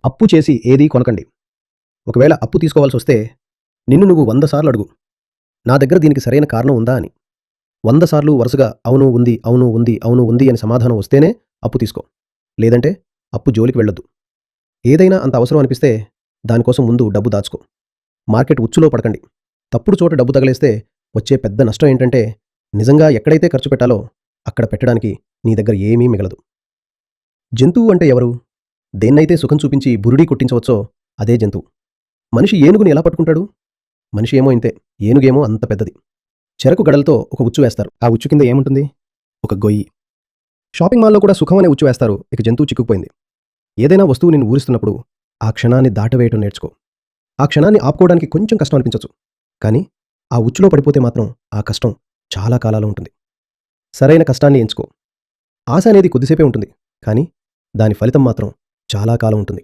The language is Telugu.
అప్పు చేసి ఏదీ కొనకండి. ఒకవేళ అప్పు తీసుకోవాల్సొస్తే నిన్ను నువ్వు 100 సార్లు అడుగు. నా దగ్గర దీనికి సరైన కారణం ఉందా అని. 100 సార్లు వరుసగా అవును ఉంది, అవును ఉంది, అవును ఉంది అని సమాధానం వస్తేనే అప్పు తీసుకో. లేదంటే అప్పు జోలికి వెళ్ళొద్దు. ఏదైనా అంత అవసరం అనిపిస్తే దానికోసం ముందు డబ్బు దాచుకో. మార్కెట్ ఉచ్చులో పడకండి. తప్పుడు చోట డబ్బు తగలేస్తే వచ్చే పెద్ద నష్టం ఏంటంటే నిజంగా ఎక్కడైతే ఖర్చు పెట్టాలో అక్కడ పెట్టడానికి నీ దగ్గర ఏమీ మిగలదు. జంతువు అంటే ఎవరు? దేన్నైతే సుఖం చూపించి బురిడీ కొట్టించవచ్చో అదే జంతువు. మనిషి ఏనుగుని ఎలా పట్టుకుంటాడు? మనిషి ఏమో ఇంతే. ఏనుగేమో అంత పెద్దది. చెరకు గడలతో ఒక ఉచ్చు వేస్తారు. ఆ ఉచ్చు కింద ఏముంటుంది? ఒక గొయ్యి. షాపింగ్ మాల్లో కూడా సుఖం అనే ఉచ్చు వేస్తారు. ఇక జంతువు చిక్కుకుపోయింది. ఏదైనా వస్తువు నిన్ను ఊరిస్తున్నప్పుడు ఆ క్షణాన్ని దాటవేయటం నేర్చుకో. ఆ క్షణాన్ని ఆపుకోవడానికి కొంచెం కష్టం అనిపించవచ్చు. కానీ ఆ ఉచ్చులో పడిపోతే మాత్రం ఆ కష్టం చాలా కాలాలు ఉంటుంది. సరైన కష్టాన్ని ఎంచుకో. ఆశ అనేది కొద్దిసేపే ఉంటుంది. కానీ దాని ఫలితం మాత్రం చాలా కాలం ఉంటుంది.